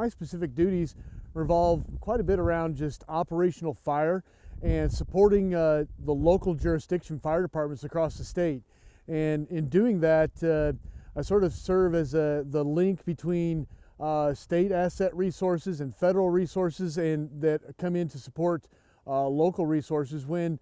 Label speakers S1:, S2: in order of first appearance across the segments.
S1: my specific duties revolve quite a bit around just operational fire and supporting the local jurisdiction fire departments across the state. And in doing that, I sort of serve as the link between state asset resources and federal resources, and that come in to support local resources when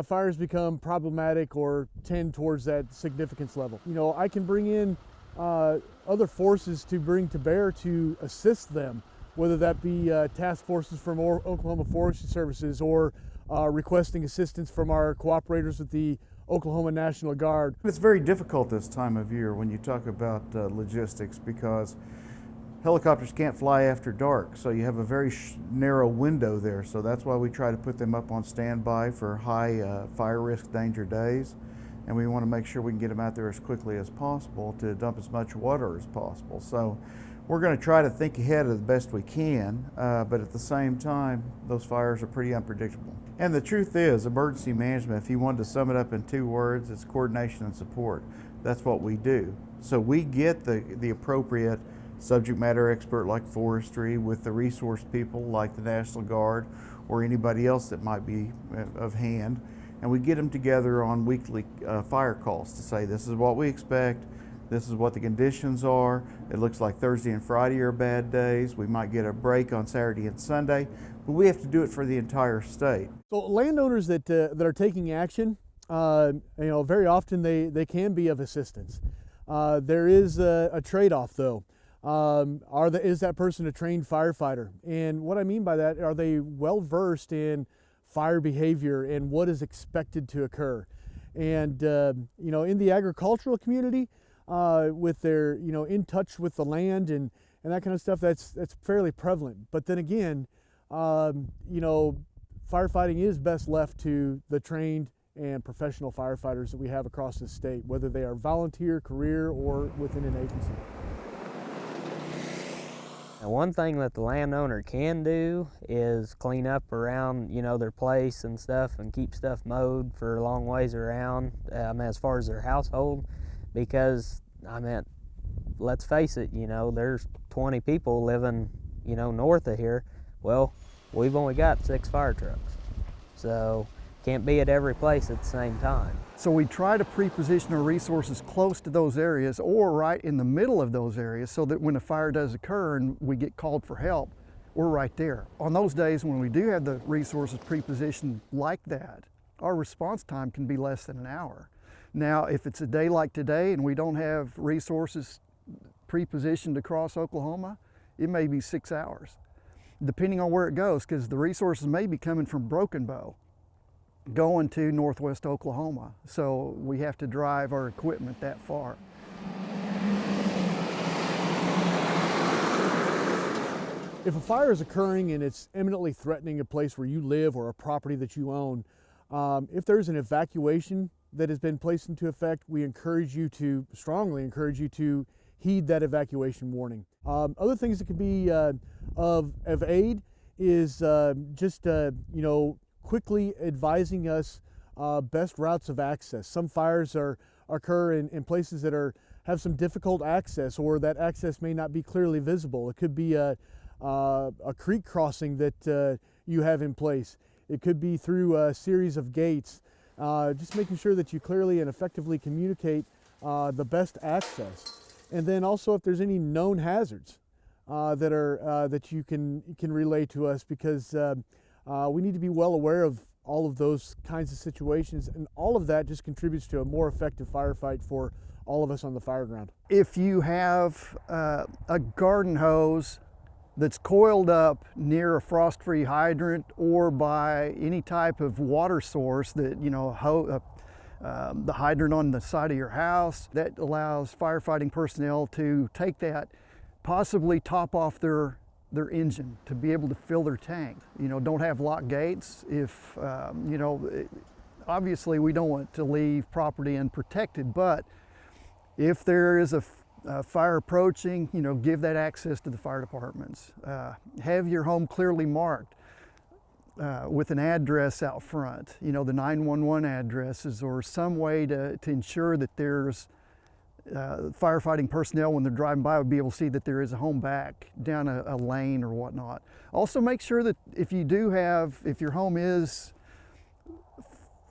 S1: fires become problematic or tend towards that significance level. You know, I can bring in other forces to bring to bear to assist them, whether that be task forces from Oklahoma Forestry Services or requesting assistance from our cooperators with the Oklahoma National Guard.
S2: It's very difficult this time of year when you talk about logistics, because helicopters can't fly after dark, so you have a very narrow window there. So that's why we try to put them up on standby for high fire risk danger days, and we want to make sure we can get them out there as quickly as possible to dump as much water as possible. So we're going to try to think ahead as best we can, but at the same time, those fires are pretty unpredictable. And the truth is, emergency management, if you wanted to sum it up in 2 words, it's coordination and support. That's what we do. So we get the appropriate subject matter expert like forestry with the resource people like the National Guard or anybody else that might be of hand, and we get them together on weekly fire calls to say, this is what we expect, this is what the conditions are. It looks like Thursday and Friday are bad days. We might get a break on Saturday and Sunday, but we have to do it for the entire state.
S1: So landowners that are taking action, you know, very often they can be of assistance. There is a trade-off though. Is that person a trained firefighter? And what I mean by that, are they well versed in fire behavior and what is expected to occur? And you know, in the agricultural community, with their, you know, in touch with the land and that kind of stuff, that's fairly prevalent. But then again, you know, firefighting is best left to the trained and professional firefighters that we have across the state, whether they are volunteer, career, or within an agency.
S3: And one thing that the landowner can do is clean up around, you know, their place and stuff, and keep stuff mowed for a long ways around, as far as their household, because, I mean, let's face it, you know, there's 20 people living, you know, north of here. Well, we've only got 6 fire trucks, so can't be at every place at the same time.
S4: So we try to pre-position our resources close to those areas or right in the middle of those areas, so that when a fire does occur and we get called for help, we're right there. On those days when we do have the resources pre-positioned like that, our response time can be less than an hour. Now, if it's a day like today and we don't have resources pre-positioned across Oklahoma, it may be 6 hours, depending on where it goes, because the resources may be coming from Broken Bow going to northwest Oklahoma. So we have to drive our equipment that far.
S1: If a fire is occurring and it's imminently threatening a place where you live or a property that you own, if there's an evacuation that has been placed into effect, we strongly encourage you to heed that evacuation warning. Other things that can be of aid is you know, quickly advising us best routes of access. Some fires occur in places that have some difficult access, or that access may not be clearly visible. It could be a creek crossing that you have in place. It could be through a series of gates. Just making sure that you clearly and effectively communicate the best access. And then also if there's any known hazards that you can relay to us, because we need to be well aware of all of those kinds of situations, and all of that just contributes to a more effective firefight for all of us on the fire ground.
S4: If you have a garden hose that's coiled up near a frost-free hydrant or by any type of water source that, you know, the hydrant on the side of your house, that allows firefighting personnel to take that, possibly top off their engine to be able to fill their tank. You know, don't have locked gates. If, you know, obviously we don't want to leave property unprotected, but if there is a fire approaching, you know, give that access to the fire departments. Have your home clearly marked with an address out front, you know, the 911 addresses, or some way to ensure that there's firefighting personnel, when they're driving by, would be able to see that there is a home back down a lane or whatnot. Also make sure that if your home is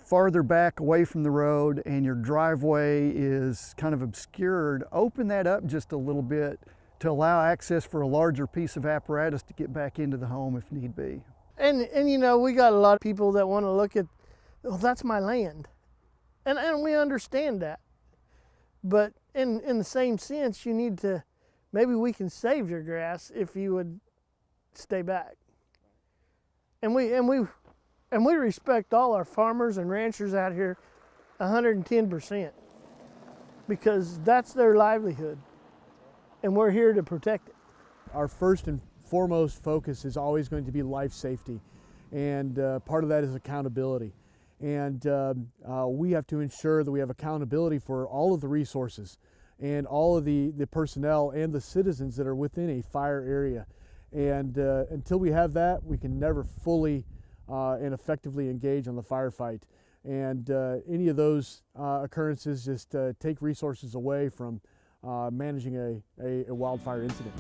S4: farther back away from the road and your driveway is kind of obscured, open that up just a little bit to allow access for a larger piece of apparatus to get back into the home if need be.
S5: And you know, we got a lot of people that want to look at, well, that's my land. And we understand that. But in the same sense, you need to, maybe we can save your grass if you would stay back. And we respect all our farmers and ranchers out here 110%, because that's their livelihood and we're here to protect it.
S1: Our first and foremost focus is always going to be life safety, and part of that is accountability. And we have to ensure that we have accountability for all of the resources and all of the personnel and the citizens that are within a fire area. And until we have that, we can never fully and effectively engage on the firefight. And any of those occurrences just take resources away from managing a wildfire incident.